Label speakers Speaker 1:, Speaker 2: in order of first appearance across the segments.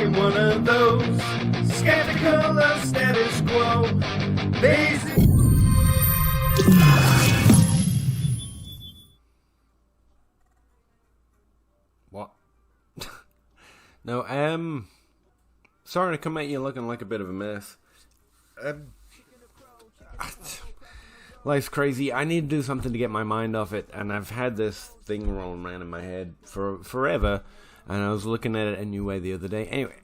Speaker 1: ain't one of those skeptical of status quo. Basic.
Speaker 2: What? No, sorry to come at you looking like a bit of a mess. Life's crazy. I need to do something to get my mind off it, and I've had this thing rolling around in my head for forever, and I was looking at it a new way the other day. Anyway,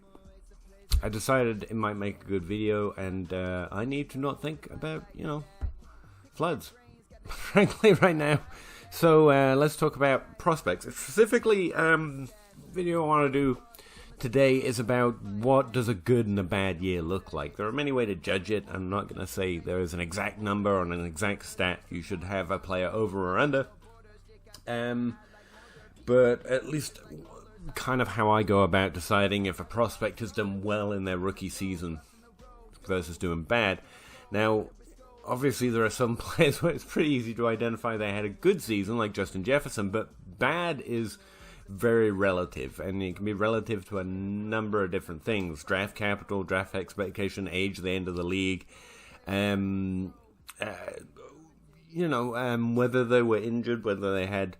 Speaker 2: I decided it might make a good video, and I need to not think about, floods, frankly, right now. So let's talk about prospects. Specifically, video I want to do today is about what does a good and a bad year look like. There are many ways to judge it. I'm not going to say there is an exact number or an exact stat you should have a player over or under. But at least kind of how I go about deciding if a prospect has done well in their rookie season versus doing bad. Now, obviously there are some players where it's pretty easy to identify they had a good season, like Justin Jefferson, but bad is very relative, and it can be relative to a number of different things: draft capital, draft expectation, age, the end of the league, whether they were injured, whether they had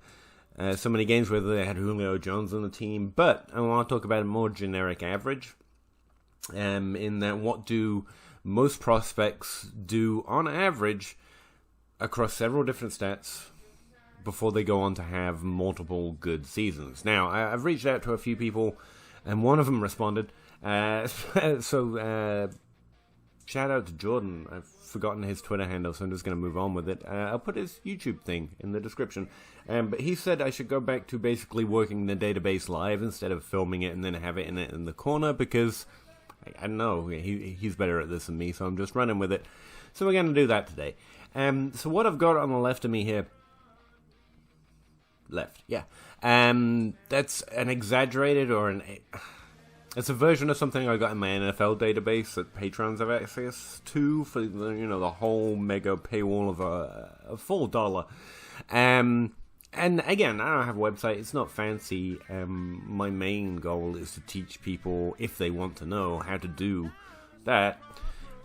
Speaker 2: so many games, whether they had Julio Jones on the team. But I want to talk about a more generic average, in that what do most prospects do on average across several different stats before they go on to have multiple good seasons. Now, I've reached out to a few people, and one of them responded. So, shout out to Jordan. I've forgotten his Twitter handle, so I'm just going to move on with it. I'll put his YouTube thing in the description. But he said I should go back to basically working the database live instead of filming it and then have it in the corner, because, I don't know, he's better at this than me, so I'm just running with it. So we're going to do that today. So what I've got on the left of me here, that's an exaggerated it's a version of something I got in my NFL database that patrons have access to for the whole mega paywall of a full $1. And again, I don't have a website. It's not fancy. My main goal is to teach people, if they want to know, how to do that,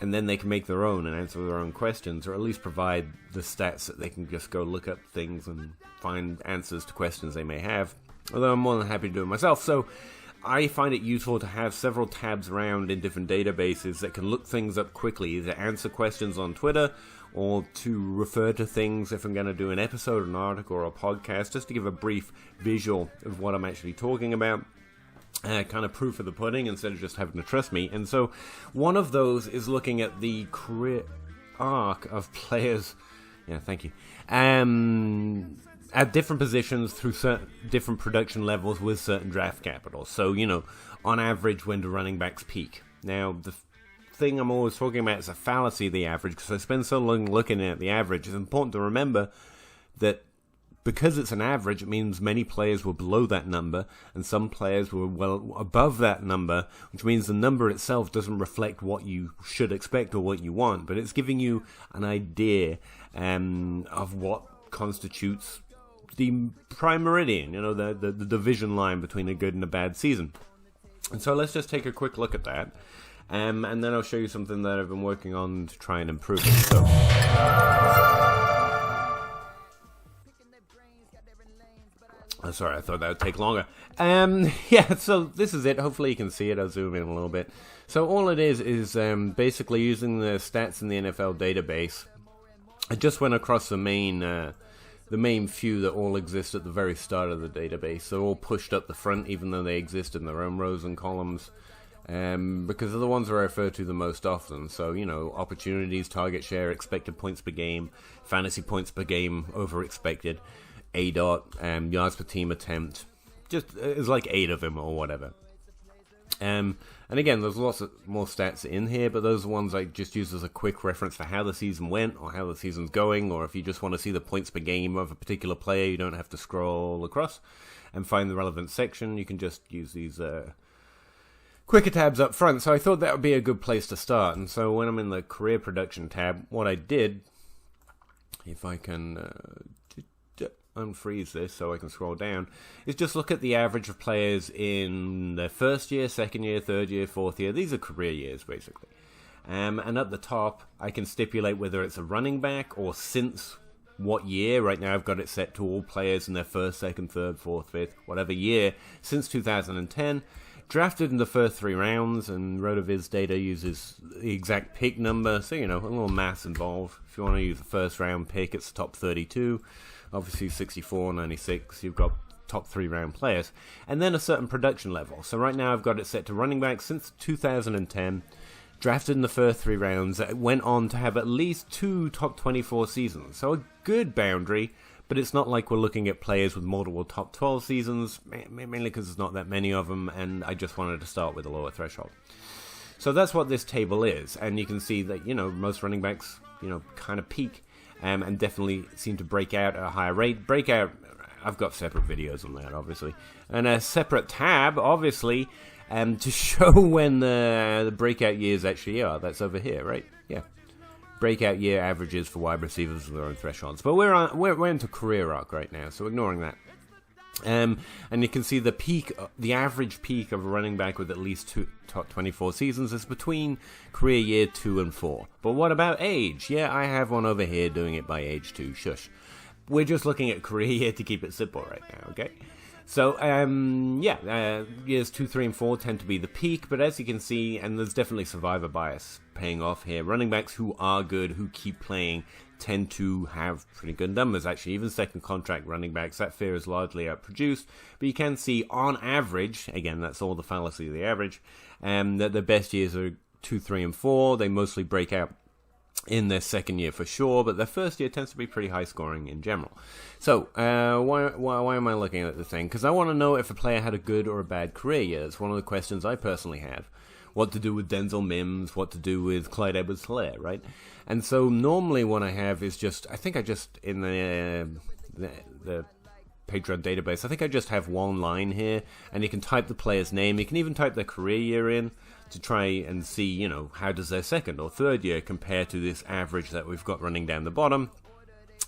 Speaker 2: and then they can make their own and answer their own questions, or at least provide the stats that they can just go look up things and find answers to questions they may have. Although I'm more than happy to do it myself. So I find it useful to have several tabs around in different databases that can look things up quickly, either answer questions on Twitter or to refer to things if I'm going to do an episode, an article, or a podcast, just to give a brief visual of what I'm actually talking about. Kind of proof of the pudding instead of just having to trust me. And so one of those is looking at the career arc of players. Yeah, thank you. At different positions through certain different production levels with certain draft capital. So, on average, when do running backs peak? Now, the thing I'm always talking about is a fallacy of the average, because I spend so long looking at the average. It's important to remember that because it's an average, it means many players were below that number, and some players were well above that number, which means the number itself doesn't reflect what you should expect or what you want, but it's giving you an idea of what constitutes the prime meridian, the division line between a good and a bad season. And so let's just take a quick look at that, and then I'll show you something that I've been working on to try and improve it. So, sorry, I thought that would take longer. So this is it. Hopefully you can see it. I'll zoom in a little bit. So all it is basically using the stats in the NFL database. I just went across the main few that all exist at the very start of the database. They're all pushed up the front, even though they exist in their own rows and columns, because they're the ones I refer to the most often. So, opportunities, target share, expected points per game, fantasy points per game over expected, ADOT, yards per team attempt. Just, it's like 8 of them or whatever. And again, there's lots of more stats in here, but those are ones I just use as a quick reference for how the season went, or how the season's going, or if you just want to see the points per game of a particular player, you don't have to scroll across and find the relevant section. You can just use these quicker tabs up front. So I thought that would be a good place to start. And so when I'm in the career production tab, what I did, if I can, unfreeze this so I can scroll down, is just look at the average of players in their first year, second year, third year, fourth year. These are career years, basically. And at the top, I can stipulate whether it's a running back or since what year. Right now I've got it set to all players in their first, second, third, fourth, fifth, whatever year, since 2010. Drafted in the first 3 rounds, and RotoViz data uses the exact pick number, so, a little maths involved. If you want to use the first round pick, it's the top 32. Obviously 64, 96, you've got top 3 round players. And then a certain production level. So right now I've got it set to running back since 2010. Drafted in the first 3 rounds, went on to have at least 2 top 24 seasons. So a good boundary, but it's not like we're looking at players with multiple top 12 seasons, mainly because there's not that many of them, and I just wanted to start with a lower threshold. So that's what this table is, and you can see that, most running backs, kind of peak, and definitely seem to break out at a higher rate. Breakout, I've got separate videos on that, obviously, and a separate tab, obviously, to show when the breakout years actually are. That's over here, right? Yeah. Breakout year averages for wide receivers with their own thresholds. But we're into career arc right now, so ignoring that. And you can see the average peak of a running back with at least 2 top 24 seasons is between career year 2 and 4. But what about age? Yeah, I have one over here doing it by age 2. Shush. We're just looking at career year to keep it simple right now, okay? So, years 2, 3, and 4 tend to be the peak, but as you can see, and there's definitely survivor bias paying off here, running backs who are good, who keep playing, tend to have pretty good numbers, actually. Even second contract running backs, that fear is largely outproduced, but you can see, on average, again, that's all the fallacy of the average, that the best years are 2, 3, and 4. They mostly break out in their second year for sure, but their first year tends to be pretty high scoring in general. So, why am I looking at this thing? Because I want to know if a player had a good or a bad career year. It's one of the questions I personally have. What to do with Denzel Mims, what to do with Clyde Edwards-Helaire, right? And so normally what I have is in the Patreon database, I think I just have one line here, and you can type the player's name. You can even type their career year in to try and see, how does their second or third year compare to this average that we've got running down the bottom.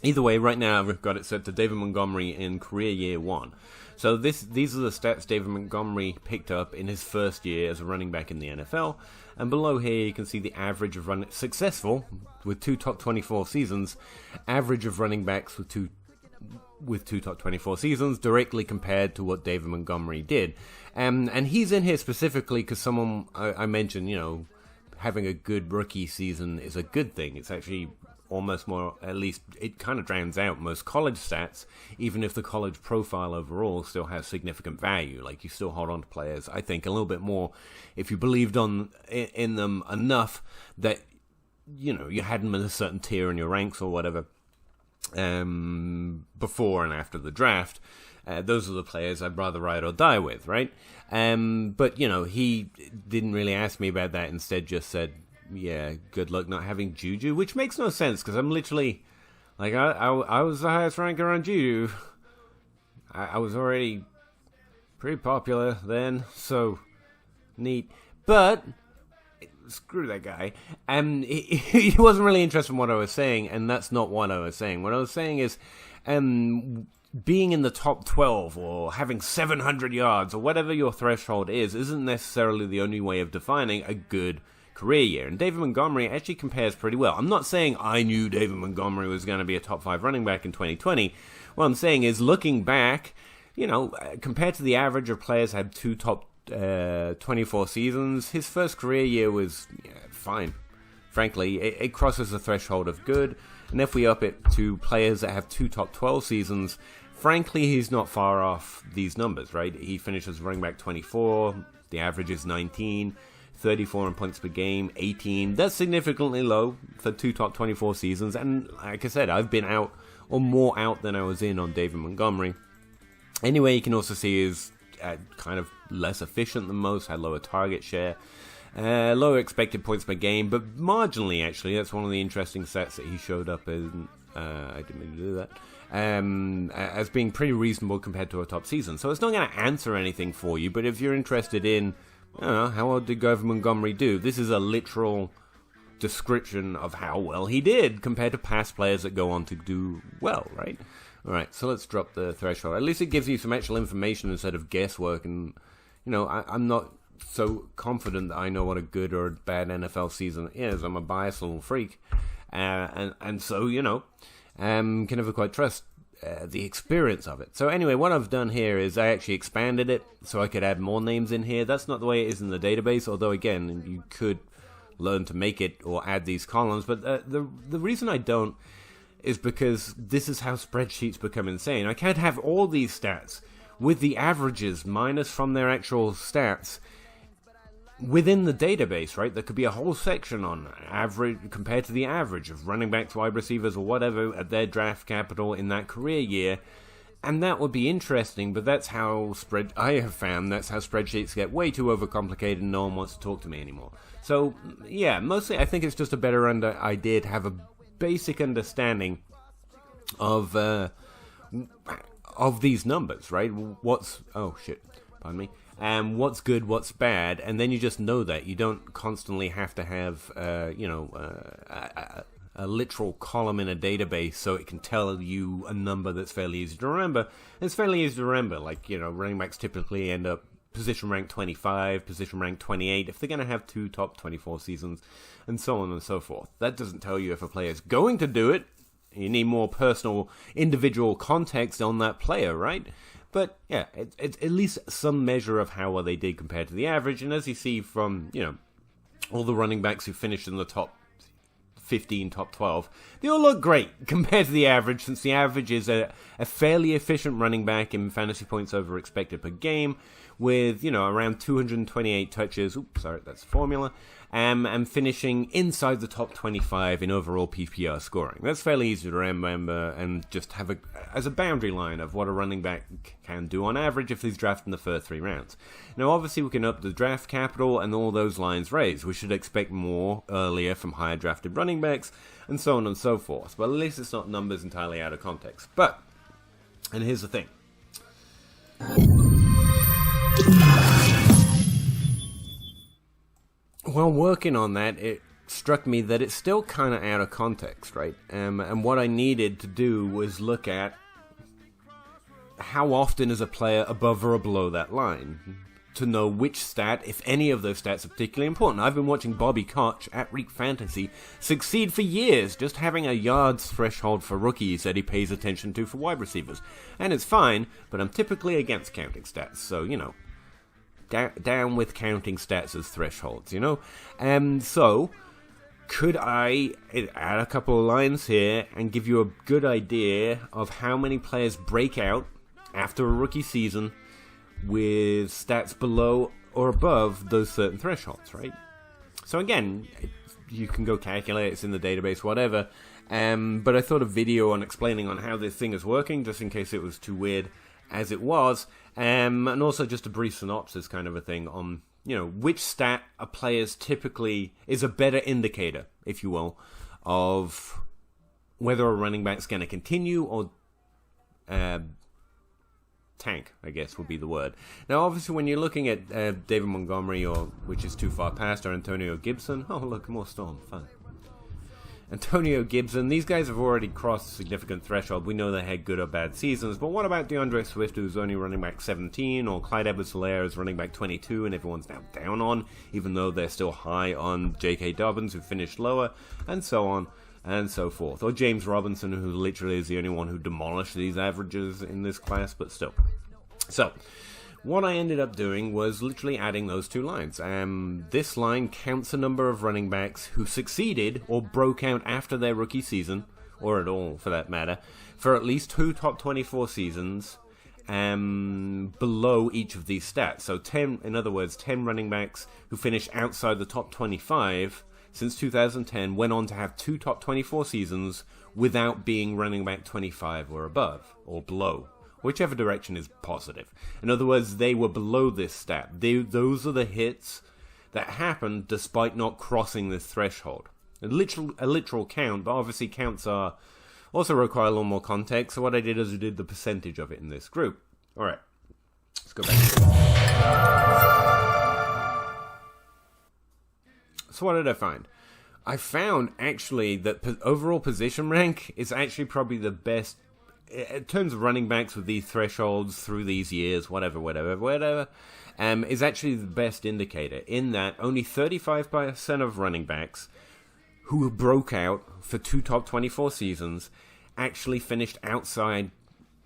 Speaker 2: Either way, right now we've got it set to David Montgomery in career year 1. So these are the stats David Montgomery picked up in his first year as a running back in the NFL. And below here you can see the average of successful with 2 top 24 seasons, average of running backs with two top 24 seasons directly compared to what David Montgomery did. And he's in here specifically because someone I mentioned, having a good rookie season is a good thing. It's actually almost more, at least it kind of drowns out most college stats, even if the college profile overall still has significant value. Like, you still hold on to players, I think, a little bit more if you believed in them enough that, you had them in a certain tier in your ranks or whatever. Before and after the draft, those are the players I'd rather ride or die with, right? But he didn't really ask me about that. Instead, just said, "Yeah, good luck not having Juju," which makes no sense because I'm literally like I was the highest ranker on Juju. I was already pretty popular then, so neat. But screw that guy. He wasn't really interested in what I was saying, and that's not what I was saying. What I was saying is, being in the top 12 or having 700 yards or whatever your threshold isn't necessarily the only way of defining a good career year. And David Montgomery actually compares pretty well. I'm not saying I knew David Montgomery was going to be a top 5 running back in 2020. What I'm saying is, looking back, compared to the average of players had 2 top 24 seasons, his first career year was fine. Frankly, it crosses the threshold of good, and if we up it to players that have 2 top 12 seasons, frankly, he's not far off these numbers, right? He finishes running back 24, the average is 19, 34 in points per game, 18. That's significantly low for 2 top 24 seasons, and like I said, I've been out, or more out than I was in on David Montgomery. Anyway, you can also see his kind of less efficient than most, had lower target share, lower expected points per game, but marginally, actually. That's one of the interesting stats that he showed up in. I didn't mean to do that. As being pretty reasonable compared to a top season. So it's not going to answer anything for you, but if you're interested in, I don't know, how well did David Montgomery do? This is a literal description of how well he did compared to past players that go on to do well, right? Alright, so let's drop the threshold. At least it gives you some actual information instead of guesswork, and, I'm not so confident that I know what a good or bad NFL season is. I'm a biased little freak. And so, can never quite trust the experience of it. So anyway, what I've done here is I actually expanded it so I could add more names in here. That's not the way it is in the database, although again, you could learn to make it or add these columns. But the reason I don't is because this is how spreadsheets become insane. I can't have all these stats with the averages minus from their actual stats within the database, right? There could be a whole section on average compared to the average of running backs, wide receivers, or whatever at their draft capital in that career year, and that would be interesting. But that's how I have found that's how spreadsheets get way too overcomplicated, and no one wants to talk to me anymore. So yeah, mostly I think it's just a better idea to have a basic understanding of these numbers, right? What's good, what's bad, and then you just know that. You don't constantly have to have, a literal column in a database so it can tell you a number that's fairly easy to remember. It's fairly easy to remember, like, running backs typically end up position rank 25, position rank 28, if they're going to have 2 top 24 seasons, and so on and so forth. That doesn't tell you if a player's going to do it. You need more personal, individual context on that player, right? But, yeah, it's at least some measure of how well they did compared to the average. And as you see from, all the running backs who finished in the top 15, top 12, they all look great compared to the average, since the average is a fairly efficient running back in fantasy points over expected per game, with, around 228 touches. Oops, sorry, that's the formula. And finishing inside the top 25 in overall PPR scoring. That's fairly easy to remember, and just have as a boundary line of what a running back can do on average if he's drafted in the first 3 rounds. Now, obviously, we can up the draft capital and all those lines raised. We should expect more earlier from higher drafted running backs, and so on and so forth. But at least it's not numbers entirely out of context. But, and here's the thing. While working on that, it struck me that it's still kind of out of context, right? And what I needed to do was look at how often is a player above or below that line, to know which stat, if any of those stats, are particularly important. I've been watching Bobby Koch at Reek Fantasy succeed for years, just having a yards threshold for rookies that he pays attention to for wide receivers. And it's fine, but I'm typically against counting stats, so, down with counting stats as thresholds, So, could I add a couple of lines here and give you a good idea of how many players break out after a rookie season with stats below or above those certain thresholds, right? So again, you can go calculate, it's in the database, whatever. But I thought a video on explaining on how this thing is working, just in case it was too weird as it was. And also just a brief synopsis kind of a thing on, which stat a player's typically is a better indicator, if you will, of whether a running back's going to continue or tank, I guess would be the word. Now, obviously, when you're looking at David Montgomery, or which is too far past, or Antonio Gibson, oh, look, more Storm, fun. Antonio Gibson, these guys have already crossed a significant threshold. We know they had good or bad seasons, but what about DeAndre Swift, who's only running back 17, or Clyde Edwards-Helaire is running back 22, and everyone's now down on, even though they're still high on J.K. Dobbins, who finished lower, and so on and so forth. Or James Robinson, who literally is the only one who demolished these averages in this class, but still. So, what I ended up doing was literally adding those 2 lines. This line counts the number of running backs who succeeded or broke out after their rookie season, or at all for that matter, for at least 2 top 24 seasons below each of these stats. So 10, in other words, 10 running backs who finished outside the top 25 since 2010 went on to have 2 top 24 seasons without being running back 25 or above, or below. Whichever direction is positive. In other words, they were below this stat. Those are the hits that happened despite not crossing this threshold. A literal count, but obviously counts are also require a little more context. So what I did is I did the percentage of it in this group. All right, let's go back to it. So what did I find? I found actually that overall position rank is actually probably the best in terms of running backs with these thresholds through these years, whatever, is actually the best indicator, in that only 35% of running backs who broke out for 2 top 24 seasons actually finished outside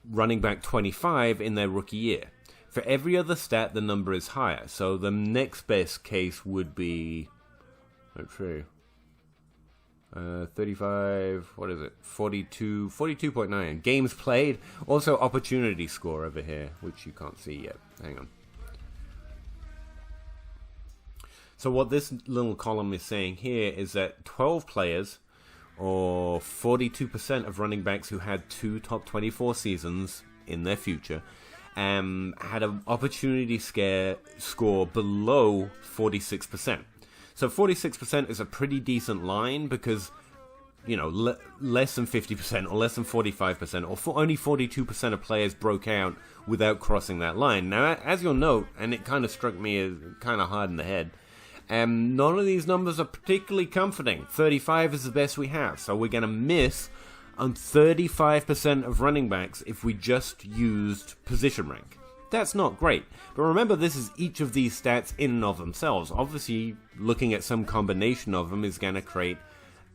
Speaker 2: running back 25 in their rookie year. For every other stat, the number is higher. So the next best case would be, let's see, 35, what is it, 42.9. Games played. Also opportunity score over here, which you can't see yet. Hang on. So what this little column is saying here is that 12 players, or 42% of running backs who had 2 top 24 seasons in their future, had an opportunity score below 46%. So 46% is a pretty decent line because, you know, less than 50% or less than 45% or only 42% of players broke out without crossing that line. Now, as you'll note, and it kind of struck me as kind of hard in the head, none of these numbers are particularly comforting. 35 is the best we have, so we're going to miss on 35% of running backs if we just used position rank. That's not great. But remember, this is each of these stats in and of themselves. Obviously, looking at some combination of them is going to create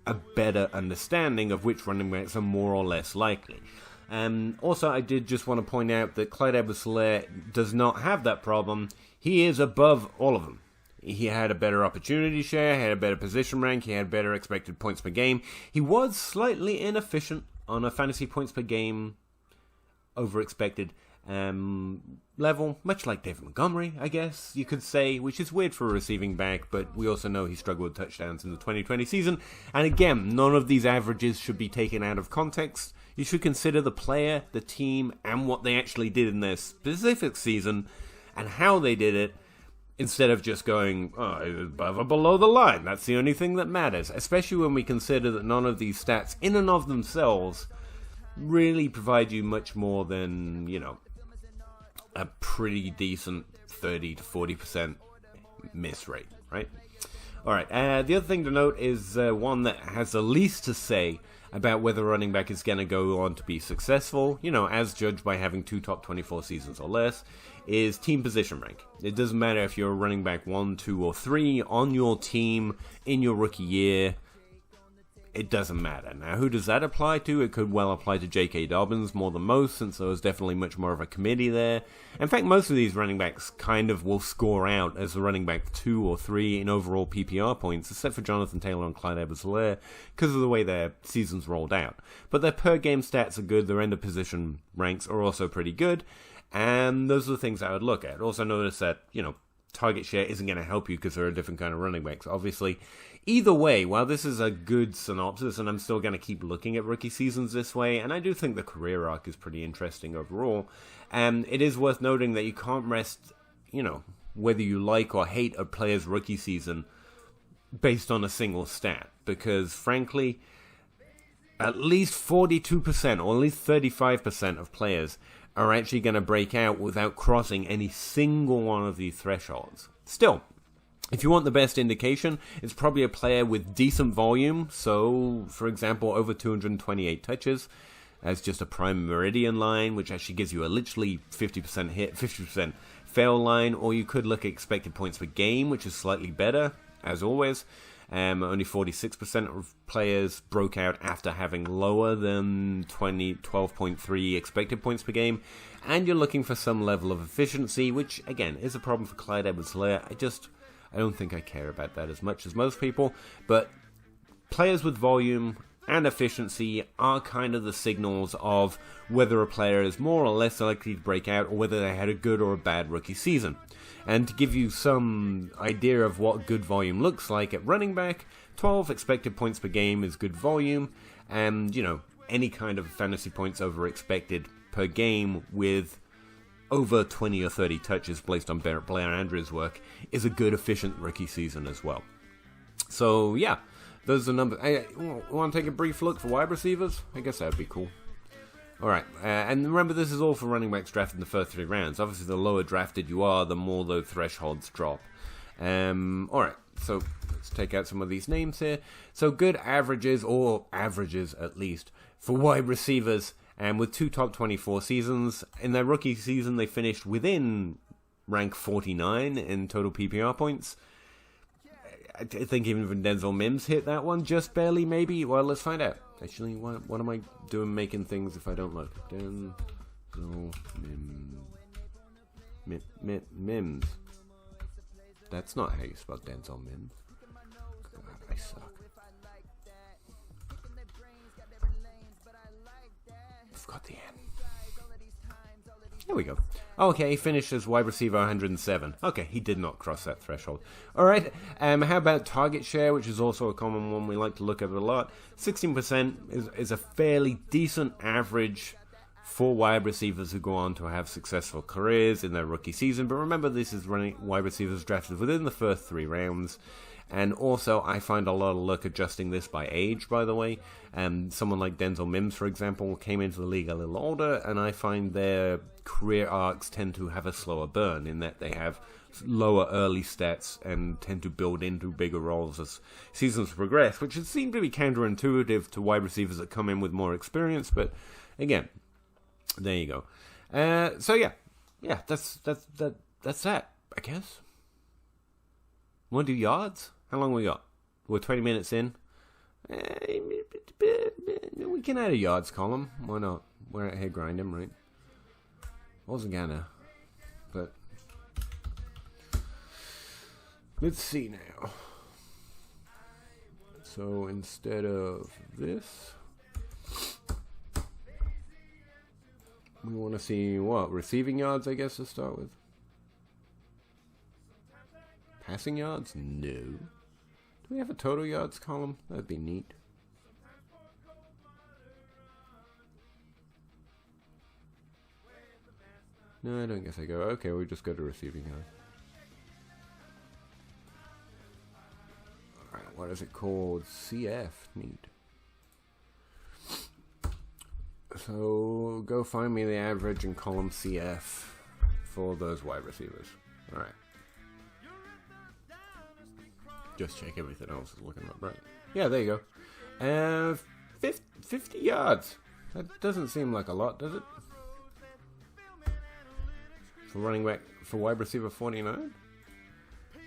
Speaker 2: a better understanding of which running backs are more or less likely. Also, I did just want to point out that Clyde Edwards-Helaire does not have that problem. He is above all of them. He had a better opportunity share, had a better position rank, he had better expected points per game. He was slightly inefficient on a fantasy points per game over expected level, much like David Montgomery, I guess you could say, which is weird for a receiving back, but we also know he struggled with touchdowns in the 2020 season. And again, none of these averages should be taken out of context. You should consider the player, the team, and what they actually did in their specific season, and how they did it, instead of just going, above or below the line. That's the only thing that matters, especially when we consider that none of these stats, in and of themselves, really provide you much more than, you know, a pretty decent 30 to 40% miss rate, right? Alright, the other thing to note is one that has the least to say about whether a running back is going to go on to be successful, you know, as judged by having 2 top 24 seasons or less, is team position rank. It doesn't matter if you're a running back 1, 2, or 3 on your team in your rookie year. It doesn't matter. Now, who does that apply to? It could well apply to J.K. Dobbins more than most, since there was definitely much more of a committee there. In fact, most of these running backs kind of will score out as a running back 2 or 3 in overall PPR points, except for Jonathan Taylor and Clyde Edwards-Helaire, because of the way their seasons rolled out. But their per-game stats are good, their end-of-position ranks are also pretty good, and those are the things I would look at. Also notice that, you know, target share isn't going to help you because there are different kind of running backs, obviously. Either way, while this is a good synopsis, and I'm still going to keep looking at rookie seasons this way, and I do think the career arc is pretty interesting overall, it is worth noting that you can't rest, you know, whether you like or hate a player's rookie season based on a single stat, because frankly, at least 42% or at least 35% of players are actually going to break out without crossing any single one of these thresholds. Still, if you want the best indication, it's probably a player with decent volume, so, for example, over 228 touches, as just a prime meridian line, which actually gives you a literally 50% hit, 50% fail line, or you could look at expected points per game, which is slightly better, as always. Only 46% of players broke out after having lower than 12.3 expected points per game, and you're looking for some level of efficiency, which, again, is a problem for Clyde Edwards-Helaire. I don't think I care about that as much as most people, but players with volume and efficiency are kind of the signals of whether a player is more or less likely to break out, or whether they had a good or a bad rookie season. And to give you some idea of what good volume looks like at running back, 12 expected points per game is good volume, and, you know, any kind of fantasy points over expected per game with over 20 or 30 touches based on Blair Andrews' work is a good, efficient rookie season as well. So, yeah, those are numbers. Want to take a brief look for wide receivers? I guess that would be cool. Alright, and remember, this is all for running backs drafted in the first 3 rounds. Obviously, the lower drafted you are, the more those thresholds drop. Alright, so Let's take out some of these names here. So good averages, or averages at least, for wide receivers, and with 2 top 24 seasons. In their rookie season, they finished within rank 49 in total PPR points. I think even Denzel Mims hit that one just barely, maybe. Well, let's find out. Actually, what am I doing making things if I don't look? Denzel Mims. That's not how you spell Denzel Mims. God, I suck. Forgot the end. There we go. Okay, finished as wide receiver 107. Okay, he did not cross that threshold. Alright, how about target share, which is also a common one we like to look at a lot. 16% is a fairly decent average for wide receivers who go on to have successful careers in their rookie season. But remember, this is running wide receivers drafted within the first 3 rounds. And also, I find a lot of luck adjusting this by age, by the way. Someone like Denzel Mims, for example, came into the league a little older, and I find their career arcs tend to have a slower burn, in that they have lower early stats and tend to build into bigger roles as seasons progress, which seems to be counterintuitive to wide receivers that come in with more experience. But again, there you go. So yeah, that's that, I guess. Want to do yards? How long we got? We're 20 minutes in. We can add a yards column. Why not? We're out here grinding, right? Wasn't gonna, but let's see now. So instead of this, we want to see what? Receiving yards, I guess, to start with. Passing yards? No. Do we have a total yards column? That'd be neat. No, I don't guess I go. Okay, we'll just go to receiving yards. Alright, what is it called? CF. Neat. So, go find me the average in column CF for those wide receivers. Alright. Just check everything else is looking up right. Yeah, there you go. 50 yards. That doesn't seem like a lot, does it? For running back, for wide receiver 49?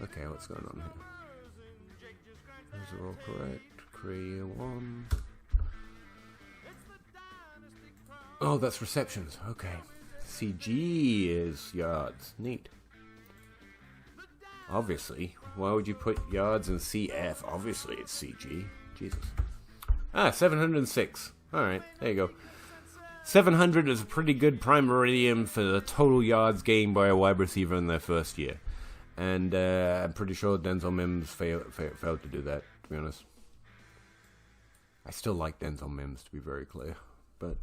Speaker 2: Okay, what's going on here? Those are all correct. Career 1. Oh, that's receptions. Okay. CG is yards. Neat. Obviously. Why would you put yards in CF? Obviously it's CG. Jesus. 706. Alright, there you go. 700 is a pretty good prime meridian for the total yards gained by a wide receiver in their first year. And I'm pretty sure Denzel Mims failed to do that, to be honest. I still like Denzel Mims, to be very clear. But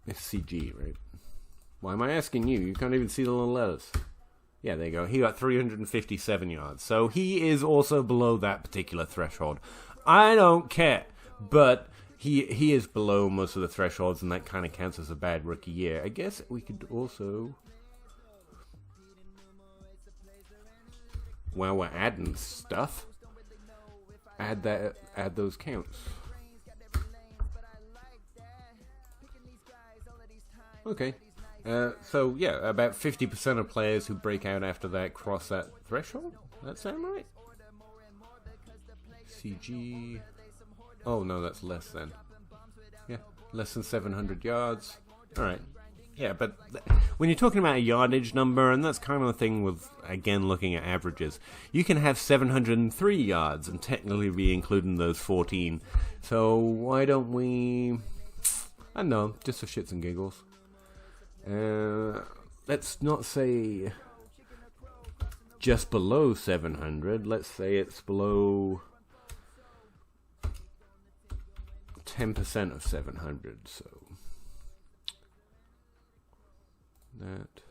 Speaker 2: it's CG, right? Why am I asking you? You can't even see the little letters. Yeah, there you go. He got 357 yards. So he is also below that particular threshold. I don't care. But he is below most of the thresholds, and that kind of counts as a bad rookie year. I guess we could also... While we're adding stuff, add those counts. Okay. So, yeah, about 50% of players who break out after that cross that threshold? That sound right? CG... Oh, no, that's less than. Yeah, less than 700 yards. Alright. Yeah, but when you're talking about a yardage number, and that's kind of the thing with, again, looking at averages, you can have 703 yards and technically be including those 14. So why don't we... I don't know, just for shits and giggles. Let's not say just below 700. Let's say it's below 10% of 700. So that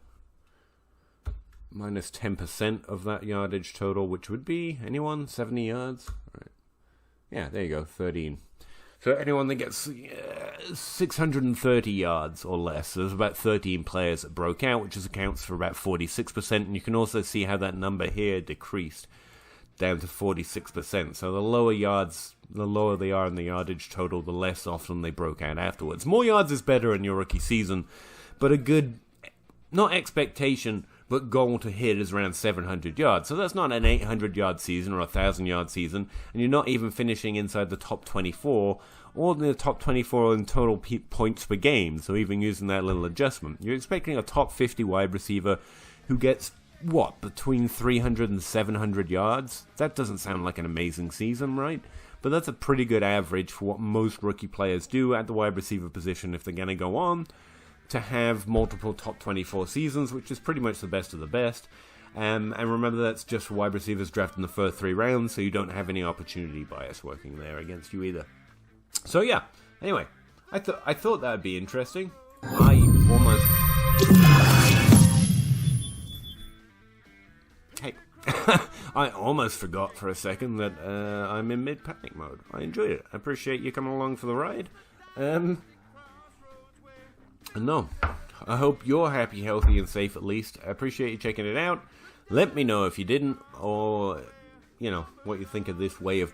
Speaker 2: minus 10% of that yardage total, which would be, anyone, 70 yards? All right. Yeah, there you go, 13. So anyone that gets 630 yards or less, there's about 13 players that broke out, which accounts for about 46%. And you can also see how that number here decreased down to 46%. So the lower they are in the yardage total, the less often they broke out afterwards. More yards is better in your rookie season, but a good, not expectation, but goal to hit is around 700 yards. So that's not an 800-yard season or a 1,000-yard season, and you're not even finishing inside the top 24 or the top 24 in total points per game. So even using that little adjustment, you're expecting a top 50 wide receiver who gets, between 300 and 700 yards? That doesn't sound like an amazing season, right? But that's a pretty good average for what most rookie players do at the wide receiver position if they're going to go on to have multiple top 24 seasons, which is pretty much the best of the best. And remember, that's just for wide receivers drafted in the first 3 rounds, so you don't have any opportunity bias working there against you either. So yeah, anyway, I thought that would be interesting. I almost forgot for a second that I'm in mid-panic mode. I enjoyed it. I appreciate you coming along for the ride. No, I hope you're happy, healthy, and safe at least. I appreciate you checking it out. Let me know if you didn't, or, what you think of this way of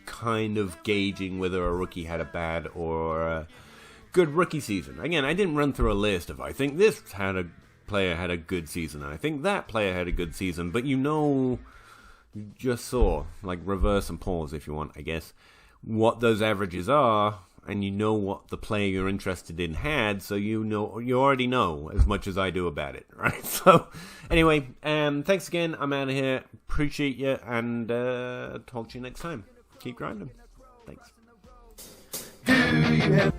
Speaker 2: kind of gauging whether a rookie had a bad or a good rookie season. Again, I didn't run through a list of, I think this player had a good season, and I think that player had a good season, but you just saw, like reverse and pause if you want, I guess, what those averages are, and you know what the player you're interested in had, so you already know as much as I do about it, right? So, anyway, thanks again, I'm out of here, appreciate you, and talk to you next time. Keep grinding. Thanks.
Speaker 1: Do you have